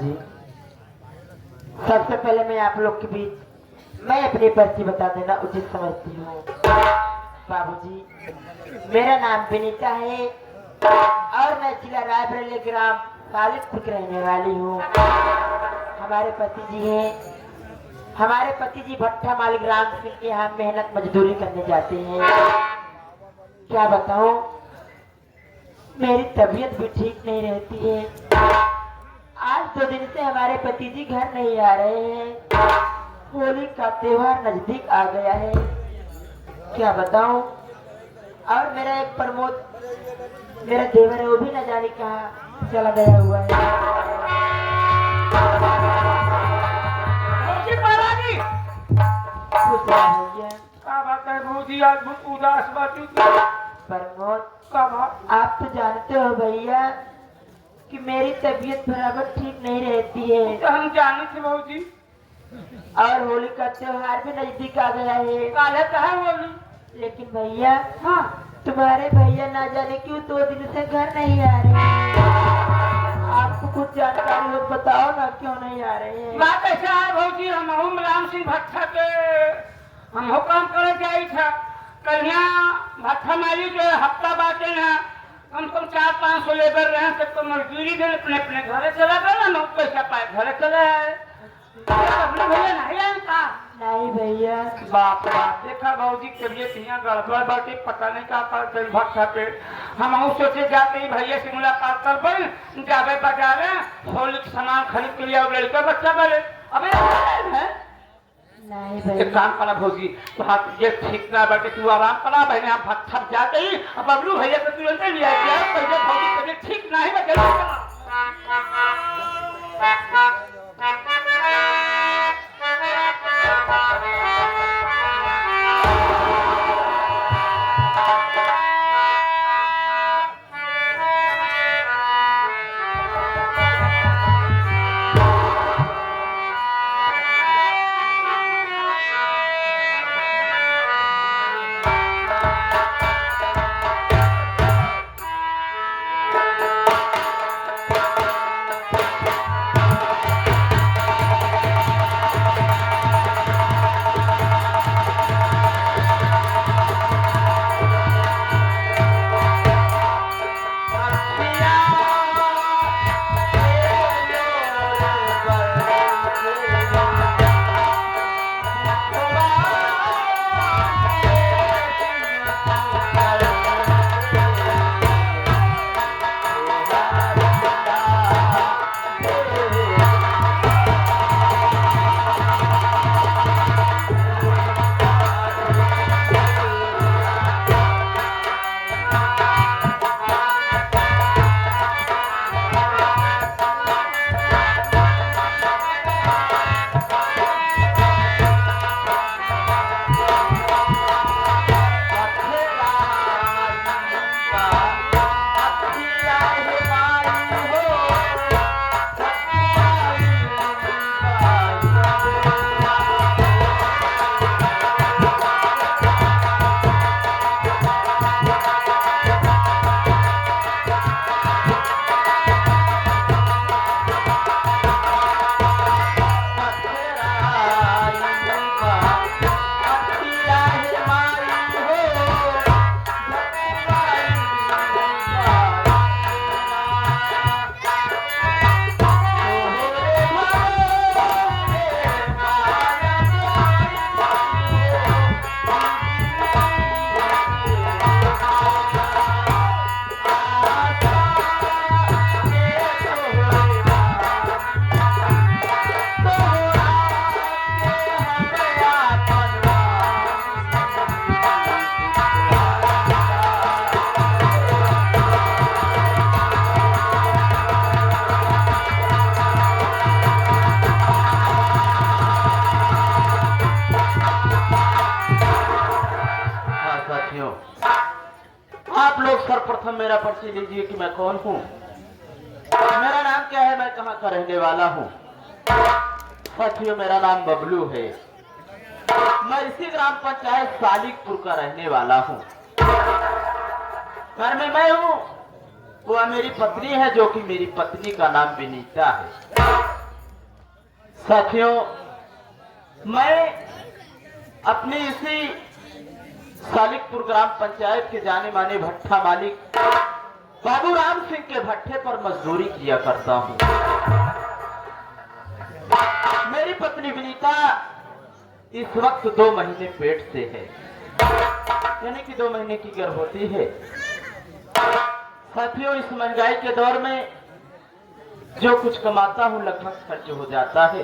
बाबूजी, सबसे पहले मैं आप लोग के बीच मैं अपनी परिचय बता देना उचित समझती हूँ। बाबूजी, मेरा नाम विनीता है और मैं जिला रायबरेली ग्राम सालिदपुर की रहने वाली हूँ। हमारे पति जी भट्टा माली ग्राम के यहाँ मेहनत मजदूरी करने जाते हैं। क्या बताऊं, मेरी तबीयत भी ठीक नहीं रहती है। आज 2 दिन से हमारे पति जी घर नहीं आ रहे हैं। होली का त्योहार नजदीक आ गया है, क्या बताऊं। और मेरा एक प्रमोद, मेरा देवर है, वो भी न जाने कहाँ चला गया हुआ है। आज बहुत उदास बात प्रमोद, आप तो जानते हो भैया कि मेरी तबीयत बराबर ठीक नहीं रहती है। तो हम जाने थे बहू जी। और होली का त्योहार भी नजदीक आ गया है। काले कहा होली, लेकिन भैया, हाँ, तुम्हारे भैया ना जाने क्यों 2 दिन से घर नहीं आ रहे हैं। आपको कुछ जानकारी हो बताओ ना, क्यों नहीं आ रहे हैं। बात ऐसा है बहू जी, हम राम सिंह भट्टा के हम काम करे जाई था। कल यहाँ भट्टा माली के हफ्ता बाटे ना, कम से कम 400-500 लेबर रहे, सबको मजदूरी दे अपने अपने घरे चला गया ना, पैसा पाए घरे चला है। अपने भैया नहीं आए का? नहीं भैया। बाप बाप, देखा बहू जी तबियत यहाँ गड़बड़ बाटे, पता नहीं क्या करते भट्टा पे। हम सोचे जाते ही भैया से मुलाकात कर बल जावे बाजारे होली के सामान खरीद के लिए, लड़का बच्चा बोले अबे है नहीं एक भैया। काम करा भौजी, ये ठीक ना बैठे, तू आराम करा। बहने हम भट्टा जाते ही अब बबलू भैया को तुरंत लिया गया। पहले भौजी तबियत ठीक नहीं बचे। आप लोग सर्वप्रथम मेरा परिचय लीजिए कि मैं कौन हूँ, मेरा नाम क्या है, मैं कहाँ का रहने वाला हूँ। साथियों, मेरा नाम बबलू है। मैं इसी ग्राम पंचायत सालिकपुर का रहने वाला हूँ। घर में मैं हूँ, वह मेरी पत्नी है, जो कि मेरी पत्नी का नाम विनीता है। साथियों, मैं अपनी इसी सालिकपुर ग्राम पंचायत के जाने माने भट्ठा मालिक बाबू राम सिंह के भट्ठे पर मजदूरी किया करता हूँ। मेरी पत्नी विनीता इस वक्त 2 महीने पेट से है, यानी कि 2 महीने की गर्भवती है। साथियों, इस महंगाई के दौर में जो कुछ कमाता हूँ लगभग खर्च हो जाता है।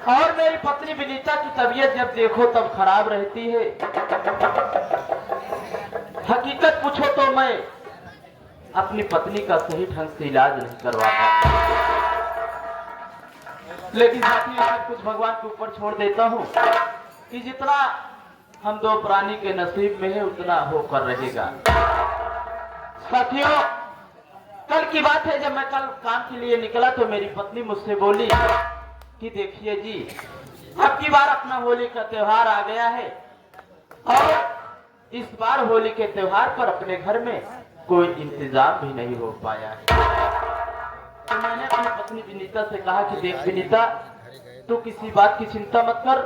और मेरी पत्नी विनीता की तबीयत जब देखो तब खराब रहती है। हकीकत पूछो तो मैं अपनी पत्नी का सही ढंग से इलाज नहीं करवा पाता, लेकिन साथियों सब कुछ भगवान के ऊपर छोड़ देता हूँ कि जितना हम 2 प्राणी के नसीब में है उतना होकर रहेगा। साथियों, कल की बात है, जब मैं कल काम के लिए निकला तो मेरी पत्नी मुझसे बोली कि देखिए जी, अब की बार अपना होली का त्योहार आ गया है और इस बार होली के त्योहार पर अपने घर में कोई इंतजाम भी नहीं हो पाया है। तो मैंने अपनी पत्नी विनीता से कहा कि देख विनीता, तू किसी बात की चिंता मत कर,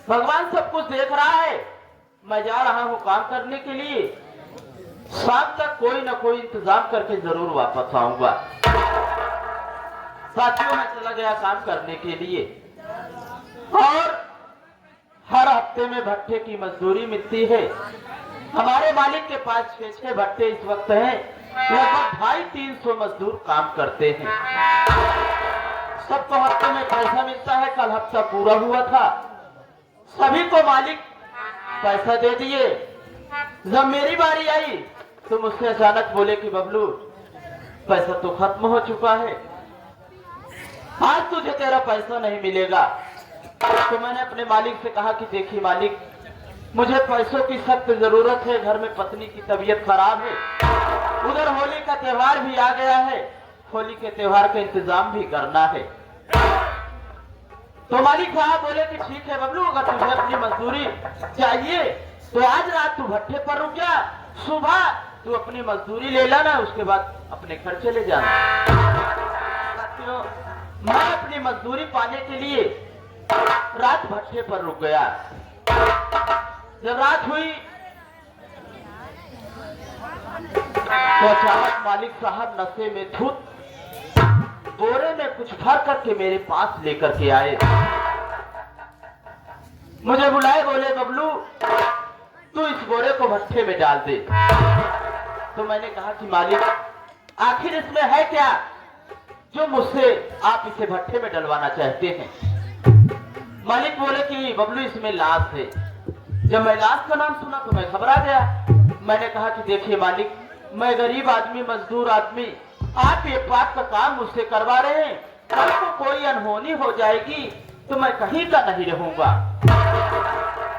भगवान सब कुछ देख रहा है। मैं जा रहा हूँ काम करने के लिए, शाम तक कोई ना कोई इंतजाम करके जरूर वापस आऊंगा। साथियों, मैं चला गया काम करने के लिए और हर हफ्ते में भट्टे की मजदूरी मिलती है। हमारे मालिक के पास 6 भट्टे इस वक्त हैं, लगभग 250-300 मजदूर काम करते हैं। सबको हफ्ते में पैसा मिलता है। कल हफ्ता पूरा हुआ था, सभी को मालिक पैसा दे दिए। जब मेरी बारी आई तो मुझसे अचानक बोले कि बबलू, पैसा तो खत्म हो चुका है, आज तुझे तेरा पैसा नहीं मिलेगा। तो मैंने अपने मालिक से कहा कि देखिए मालिक, मुझे पैसों की सख्त जरूरत है, घर में पत्नी की तबीयत खराब है, उधर होली का त्योहार भी आ गया है, होली के त्योहार का इंतजाम भी करना है। तो मालिक साहब बोले कि ठीक है बबलू, अगर तुझे अपनी मजदूरी चाहिए तो आज रात तू भट्टे पर रुक जा, सुबह तू अपनी मजदूरी ले लेना, उसके बाद अपने घर चले जाना। मैं अपनी मजदूरी पाने के लिए रात भट्टे पर रुक गया। जब रात हुई तो अचानक मालिक साहब नशे में धुत बोरे में कुछ भर करके मेरे पास लेकर के आए। मुझे बुलाए, बोले बबलू तू इस बोरे को भट्टे में डाल दे। तो मैंने कहा कि मालिक आखिर इसमें है क्या जो मुझसे आप इसे भट्टे में डलवाना चाहते हैं। मालिक बोले कि बबलू इसमें लाश है। जब मैं लाश का नाम सुना तो मैं घबरा गया। मैंने कहा कि देखिए मालिक, मैं गरीब आदमी, मजदूर आदमी, आप ये पाप का काम मुझसे करवा रहे हैं, कल को कोई अनहोनी हो जाएगी तो मैं कहीं का नहीं रहूंगा।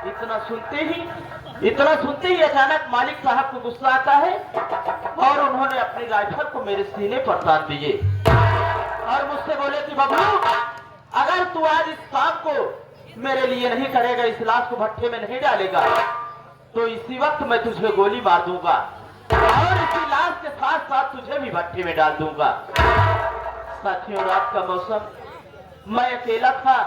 इतना सुनते ही अचानक मालिक साहब को गुस्सा आता है और उन्होंने अपनी राइफल को मेरे सीने पर तान दिए और मुझसे बोले कि बबलू अगर तू आज इस काम को मेरे लिए नहीं करेगा, इस लाश को भट्टे में नहीं डालेगा, तो इसी वक्त मैं तुझे गोली मार दूंगा और इसी लाश के साथ साथ तुझे भी भट्टे में डाल दूंगा। साथियों, रात का मौसम, मैं अकेला था।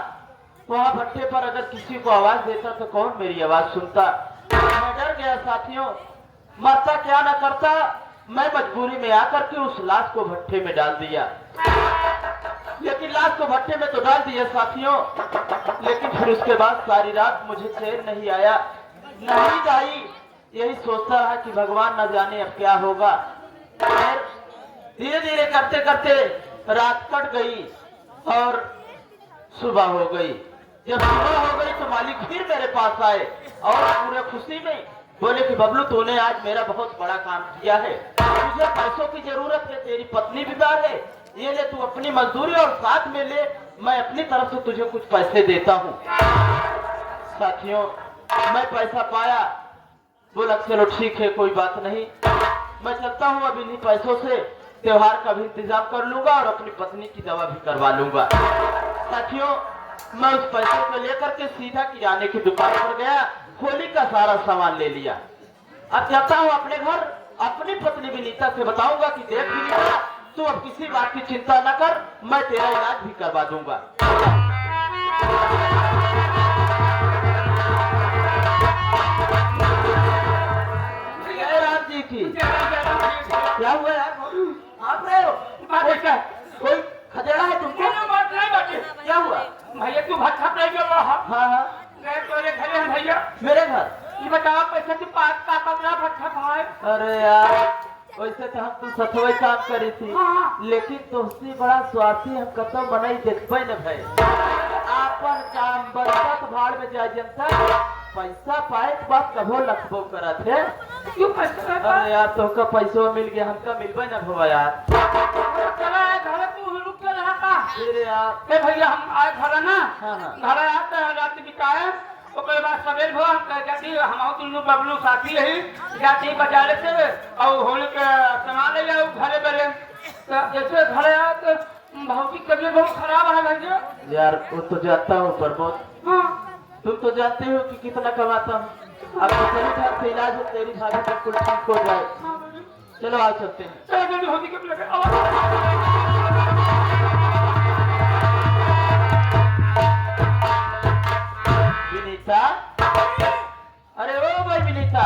वहां भट्टे पर अगर किसी को आवाज देता तो कौन मेरी आवाज सुनता। मैं डर गया साथियों, मरता क्या न करता। मैं मजबूरी में आकर के उस लाश को भट्टे में डाल दिया। लेकिन लाश को भट्टे में तो डाल दिया साथियों, लेकिन फिर उसके बाद सारी रात मुझे चैन नहीं आया, नींद आई। यही सोचता रहा कि भगवान न जाने अब क्या होगा। धीरे धीरे करते करते रात कट गई और सुबह हो गई। जब सुबह हो गई तो मालिक फिर मेरे पास आए और पूरे खुशी में बोले कि बबलू तूने आज मेरा बहुत बड़ा काम किया है, तुझे पैसों की जरूरत है, तेरी पत्नी बीमार है, ये ले तू अपनी मजदूरी और साथ में ले, मैं अपनी तरफ से तुझे कुछ पैसे देता हूँ। साथियों, मैं पैसा पाया, बोला चलो ठीक है कोई बात नहीं, मैं चलता हूँ, अब इन्हीं पैसों से त्योहार का भी इंतजाम कर लूंगा और अपनी पत्नी की दवा भी करवा लूंगा। साथियों, मैं उस पैसे को लेकर के सीधा किराने की दुकान पर गया, होली का सारा सामान ले लिया। अब जाता हूँ अपने घर, अपनी पत्नी विनीता से बताऊंगा कि देख विनीता, तू अब किसी बात की चिंता न कर, मैं तेरा इलाज भी करवा दूंगा। जय राम जी की। क्या हुआ यार, आप रहे हो? कोई खदेड़ा है तुमको? क्या हुआ भैया? तू भट्ठा पे गया वहाँ? हाँ गए तोरे घरे हैं भैया। मेरे घर। ये बताओ पैसे की बात का कपड़ा भट्ठा खाए। अरे यार वैसे तो हम तू सतवे काम करी थी, हाँ। लेकिन तुमसे बड़ा स्वार्थी हम कतो मनाई देखबे न भाई। आपन काम बरकत भाड़ में जाए जनता, पैसा पाए के बाद कभो लखबो करत है। क्यों पैसा? अरे यार तो का पैसो मिल गया, हमका मिलबे न भवा यार। चला है घर, तू रुक के रहा का? फिर यार ए भैया हम आए घर ना, हाँ, हाँ। घर आते रात बिताए, ओकर बाद सवेर भो हम कह जाती हम तुल्लू बबलू साथी रही जाती बाजारे से और होली के सामान ले जाओ घरे बरे। तो जैसे घर आया तो भौजी तबीयत बहुत खराब है भैया। यार वो तो जानता हूँ प्रमोद, हाँ तुम तो जानते हो कि कितना कमाता हूँ। अब तेरी घर से इलाज हो, तेरी भाभी बिल्कुल ठीक हो जाए। हाँ भैया। चलो आज चलते हैं। चलो जल्दी होली के लगे विनीता, अरे ओ भाई विनीता,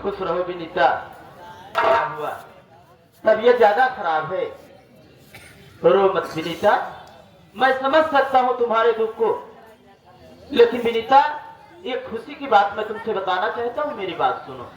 खुश रहो विनीता। क्या हुआ? तबीयत ज्यादा खराब है, रो मत विनीता। मैं समझ सकता हूँ तुम्हारे दुख को, लेकिन विनीता एक खुशी की बात मैं तुमसे बताना चाहता हूँ, मेरी बात सुनो।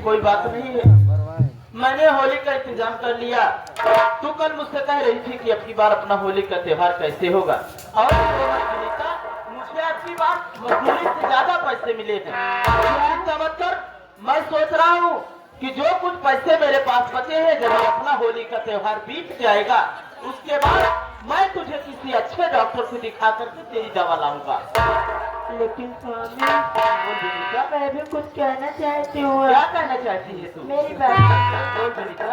कोई बात नहीं है, मैंने होली का इंतजाम कर लिया। तू कल मुझसे कह रही थी कि अबकी बार अपना होली का त्योहार कैसे होगा, और मुझे अबकी बार मजदूरी से ज्यादा पैसे मिले हैं। चिंता मत कर, मैं सोच रहा हूँ कि जो कुछ पैसे मेरे पास बचे हैं, जब अपना होली का त्योहार बीत जाएगा, उसके बाद मैं तुझे किसी अच्छे डॉक्टर को दिखा करके तेरी दवा लाऊंगा। लेकिन स्वामी मैं भी कुछ कहना चाहती हूँ। क्या कहना चाहती है तू? मेरी बात बोल विनीता।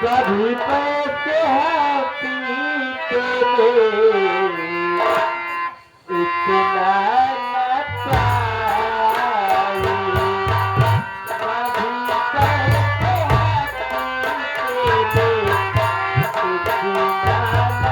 कभी पैसे हैं पीते इतना न पाए, कभी कहते हैं कि इतना न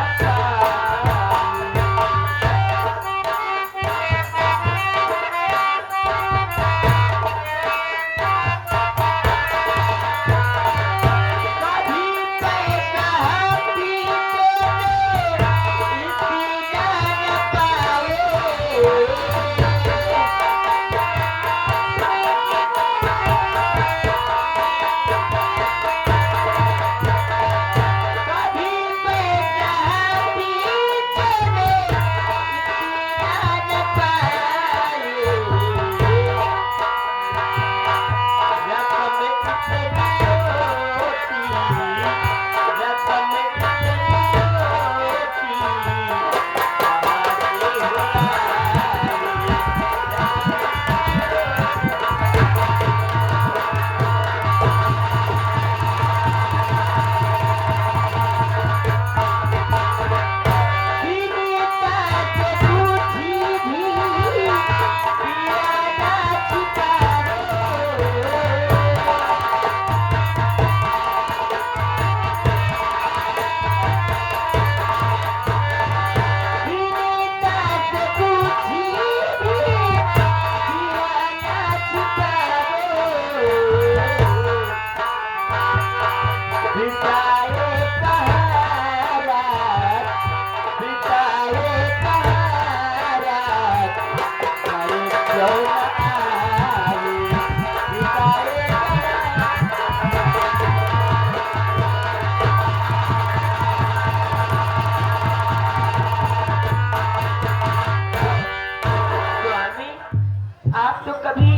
आप तो कभी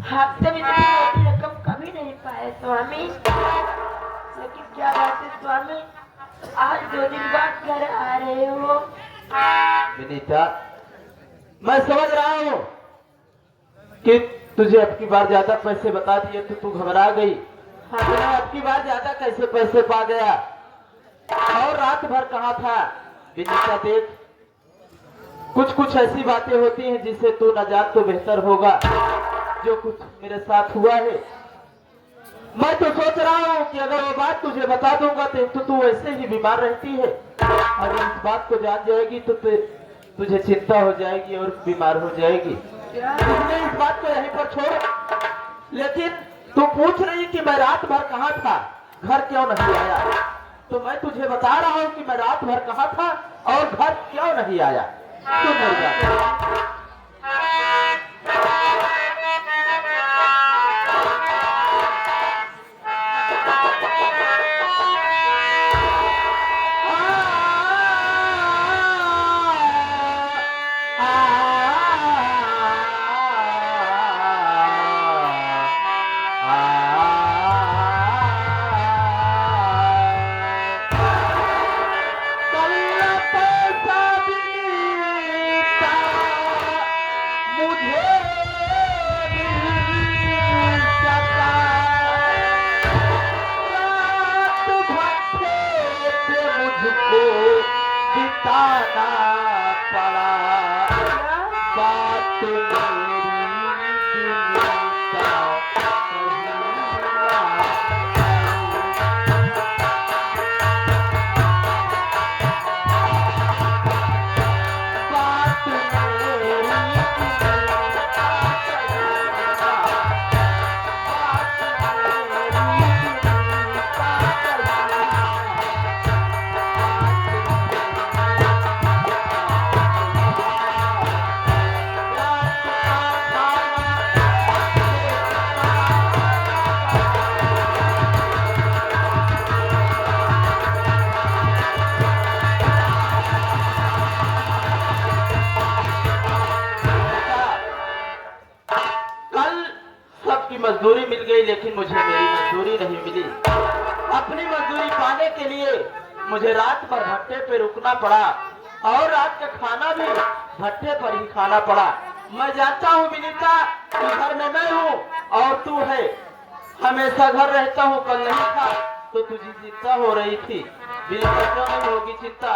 हफ्ते में इतनी मोटी रकम कभी नहीं पाए स्वामी। लेकिन क्या बात है स्वामी, आज 2 दिन बाद घर आ रहे हो। विनीता, मैं समझ रहा हूँ कि तुझे अब की बार ज्यादा पैसे बता दिए तो तू घबरा गई। हाँ, मैं अब की बार ज्यादा कैसे पैसे पा गया और रात भर कहाँ था। विनीता देख, कुछ कुछ ऐसी बातें होती हैं जिससे तू न जान तो बेहतर होगा। जो कुछ मेरे साथ हुआ है, मैं तो सोच रहा हूँ कि अगर वो बात तुझे बता दूंगा तो तू ऐसे ही बीमार रहती है। अगर इस बात को जान जाएगी तो तुझे चिंता हो जाएगी और बीमार हो जाएगी। इसलिए इस बात को यहीं पर छोड़। लेकिन तू पूछ रही कि मैं रात भर कहाँ था, घर क्यों नहीं आया, तो मैं तुझे बता रहा हूँ कि मैं रात भर कहाँ था और घर क्यों नहीं आया। सुन मेरी बात। मजदूरी मिल गई लेकिन मुझे मेरी मजदूरी नहीं मिली। अपनी मजदूरी पाने के लिए मुझे रात भर भट्टे पे रुकना पड़ा और रात का खाना भी भट्टे पर ही खाना पड़ा। मैं जानता हूँ विनीता, घर में मैं हूँ और तू है। हमेशा घर रहता हूँ, कल नहीं था तो तुझे चिंता हो रही थी। विनीता क्यों नहीं होगी चिंता,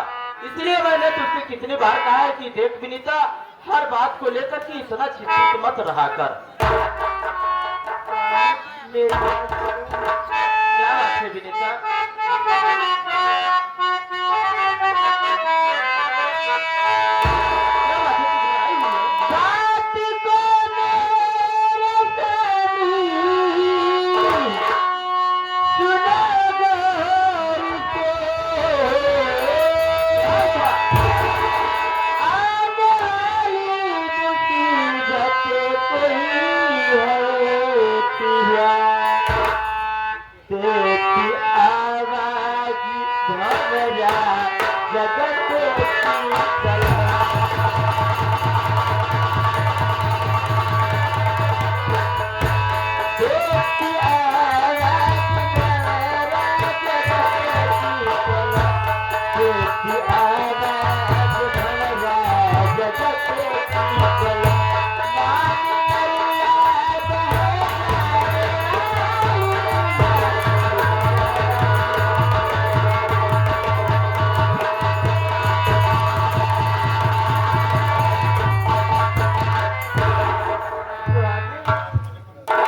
इसलिए मैंने तुझसे कितनी बार कहा है कि देख विनीता, हर बात को लेकर के इतना चिंतित मत रहा कर। मेरी बात सुनो। क्या बात है विनीता? क्या बात है, तुझे आई हुई है? बात को मेरे प्यारी सुनो गौर से। आने वाली मुसीबत कोई है पिया, तेरी आवाज भंवरा जगत की कला। तेरी आवाज भंवरा जगत की कला। तेरी आवाज भंवरा जगत की कला। मान मर्यादा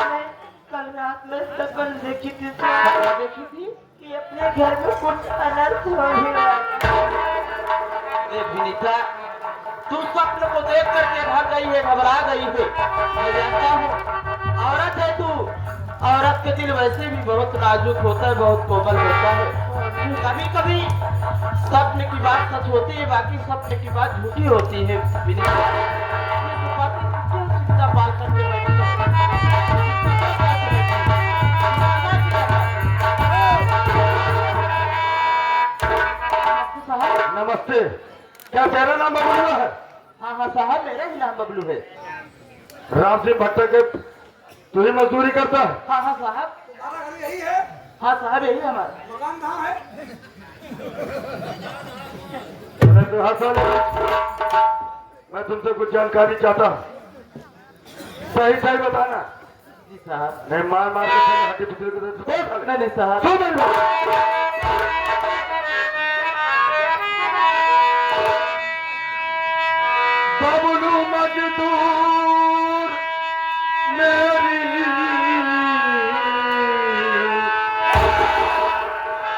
मैं कल रात में सपन देखी थी क्या देखी थी? कि अपने घर में कुछ अनर्थ हो गया। ए विनीता, तू स्वप्न को देख करके भाग गई है, घबरा गई है। मैं जानता हूँ, औरत है तू। औरत के दिल वैसे भी बहुत नाजुक होता है, बहुत कोमल होता है। कभी कभी स्वप्न की बात सच होती है, बाकी स्वप्न की बात झूठी होती है विनीता। ये सब बातें क्यों चिंता पाल करके बैठी हो? साहब, नमस्ते। क्या तेरा नाम बबलू है? हाँ हाँ साहब, मेरा ही नाम बबलू है। राम सिंह भट्टा के तू ही मजदूरी करता है? हाँ हाँ साहब। हमारा घर यही है। हाँ साहब, यही हमारा। मकान कहाँ है? अरे तो हर साल मैं तुमसे कुछ जानकारी चाहता हूँ, सही सही बताना। जी साहब। नहीं मार मार के हड्डी पिछले को नहीं नहीं साहब। बबलू मजदूर मेरी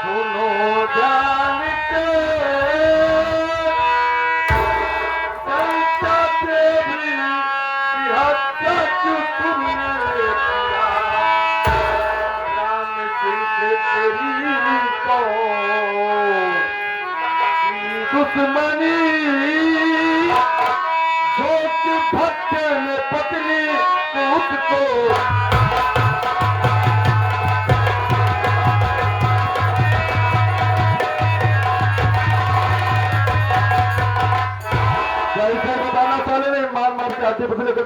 सुनो जान के, संता तेरी हत्या तुमने किया। राम सिंह से तेरी कौन दुश्मनी, छोट भट्टे में पत्नी उसको कैसे बताना चले नहीं, मार मार के आते बदले के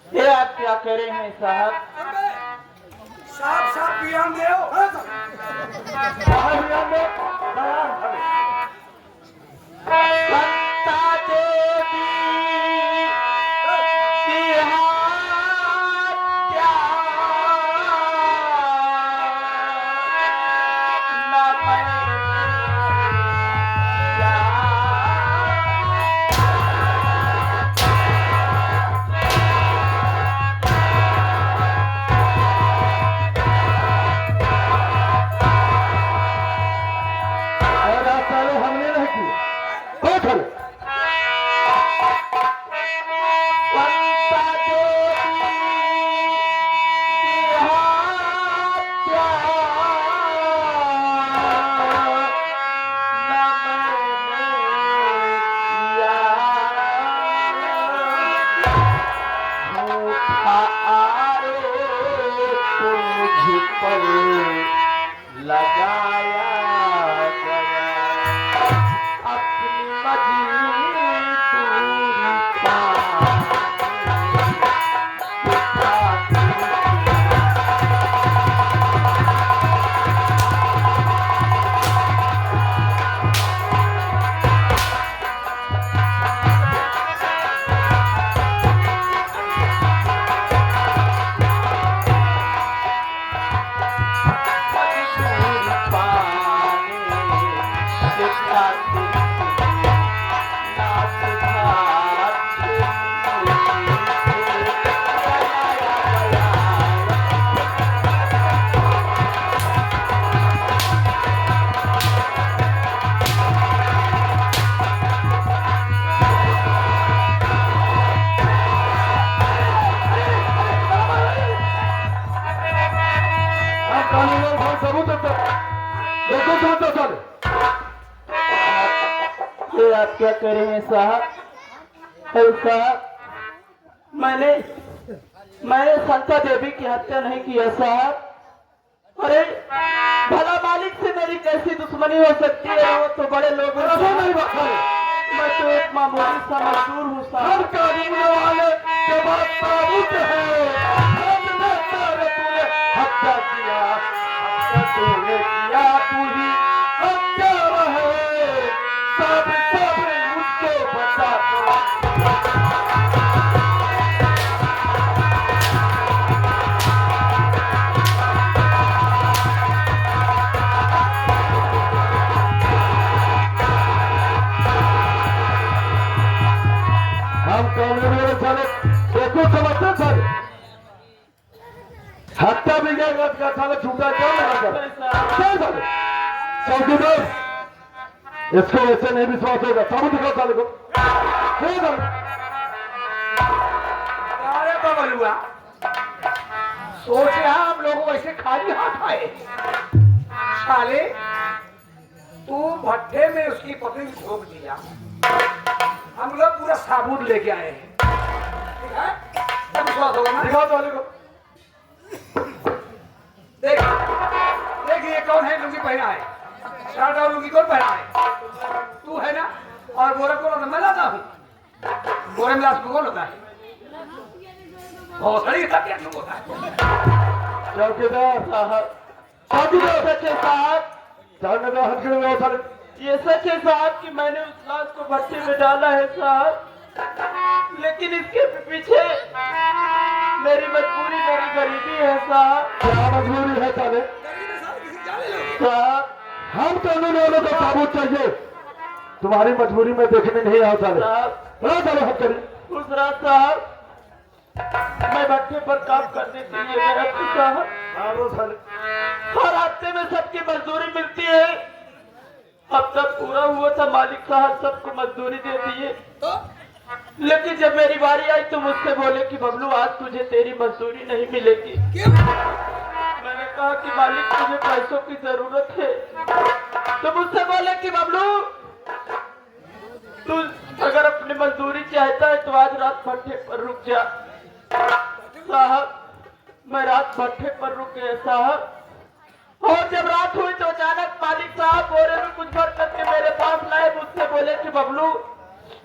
ये आप क्या कह रहे हैं साहब? साफ साफ बयान दो। संता देवी की हत्या न मैं हमने नहीं की। आप क्या कह रहे हैं साहब? अरे साहब, मैंने संता देवी की हत्या नहीं किया साहब। अरे भला मालिक से मेरी कैसी दुश्मनी हो सकती है? वो तो बड़े लोग हैं। मैं तो एक मामूली सा मजदूर हूँ साहब। कानून वाले के बाद साबुत है। हमने तेरे तूने हत्या किया, हत्या तूने किया, तू ही हत्या रहे। सब मुझको बता दो। हम कानूनी वाले साले देखो समझते साले, हत्या भी गया का साले छूटा क्या लगा कर साले चौकीदार, इसको ऐसे नहीं विश्वास होगा। सबूत दिखाओ साले को। अरे बबलुआ, सोच रहा हम लोग ऐसे खाली हाथ आए? साले तू भट्टे में उसकी पत्नी को ठोक दिया, हम लोग पूरा साबुत लेके आए हैं। ठीक है? तब विश्वास होगा ना? दिखाओ साले को। देख देख, ये कौन है? लुंगी पहना है, शर्ट और लुंगी कौन पहना है? तू है ना? और बोरा कौन होता है? मैं लाता हूँ। बोरे में लाश कौन होता है? भोसड़ी का क्या होता है? चौकीदार साहब, चौकीदार सच है साहब, सामने का हथ खड़े हुए साले। ये सच है साहब कि मैंने उस लाश को भट्टे में डाला है साहब, लेकिन इसके पीछे मेरी मजबूरी, मेरी गरीबी है साहब। क्या मजबूरी है साले? साहब, हम कानून वालों को साबुत चाहिए, तुम्हारी मजबूरी में देखने नहीं आओ साले। साहब, हाँ साले हथ करिए। उस रात साहब मैं भट्टे पर काम करने के लिए गया था साहब। हाँ वो साले हर हफ्ते में सबकी मजदूरी मिलती है। अब तक पूरा हुआ था, मालिक साहब सबको मजदूरी दे दिए। लेकिन जब मेरी बारी आई तो मुझसे बोले कि बबलू आज तुझे तेरी मजदूरी नहीं मिलेगी। मैंने कहा कि मालिक मुझे पैसों की जरूरत है। तो मुझसे बोले कि बबलू तू अगर अपनी मजदूरी चाहता है तो आज रात भट्टे पर रुक जा। साहब, मैं रात भट्टे पर रुक गया साहब, और जब रात हुई तो अचानक मालिक साहब बोरे में कुछ भर करके मेरे पास लाए। मुझसे बोले कि बबलू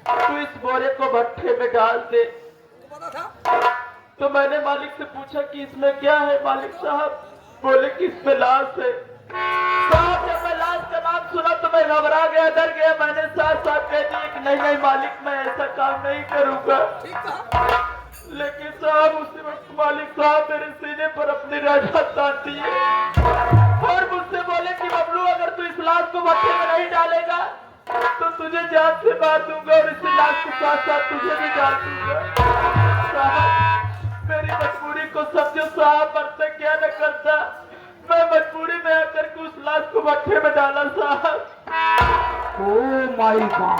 तू इस बोरे को भट्टे में डाल दे। तो मैंने मालिक से पूछा कि इसमें क्या है? मालिक साहब बोले कि इसमें लाश है। साहब, जब मैं लाश का नाम सुना तो मैं घबरा गया, डर गया। मैंने साफ साफ कह दिया कि नहीं नहीं मालिक, मैं ऐसा काम नहीं करूंगा। लेकिन साहब उसी वक्त मालिक साहब मेरे सीने पर अपनी राजा तान दिए और मुझसे बोले कि बबलू अगर तू इस लाश को भट्टे में नहीं डालेगा तो तुझे जान से मार दूंगा और इस लाश के साथ साथ तुझे भी डाल दूंगा। साहब, मेरी मजबूरी को समझो साहब, मरता क्या न करता। मैं मजबूरी में आकर के उस लाश को भट्टे में डाला साहब। Oh my God,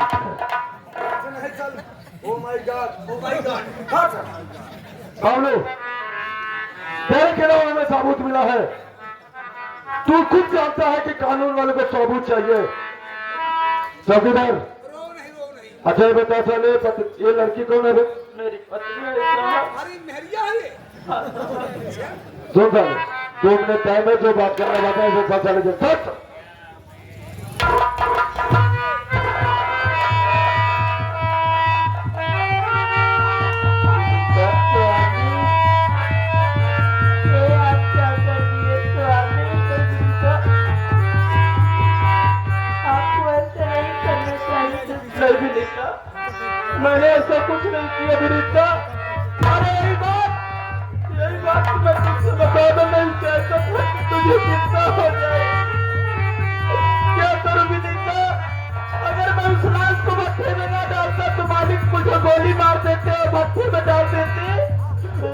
oh my God, oh my God. हाँ सर, बाबलू तेरे के नाम में साबुत मिला है। तू खुद जानता है कि कानून वाले को साबुत चाहिए। चौकीदार, अच्छा ये बता चले ये लड़की कौन है? मेरी पत्नी है साहब। सुन साले, 2 मिनट टाइम है, जो बात करना चाहता है वो बात चले जाए। मैंने ऐसा कुछ नहीं किया विनीता। अरे यही बात तो मैं तुझसे बताना नहीं चाहता था कि तुझे चिंता हो जाए। क्या करूं विनीता? अगर मैं उस लाश को भट्टे में न डालता तो मालिक मुझे गोली मार देते और भट्टे में डाल देते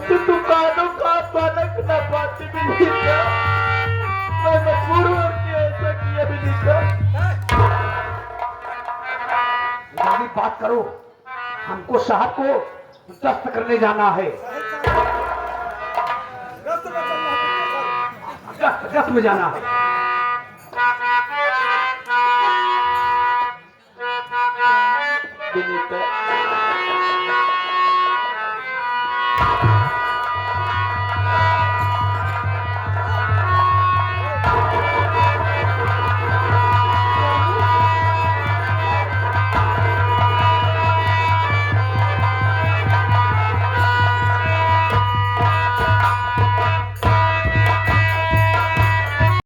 तो तू कानों का मानक न पाती विनीता। मैं मजबूर हूं कि ऐसा किया विनीता। जल्दी बात करो, हमको साहब को दस्त करने जाना है। दस्त में जाना है। विनीत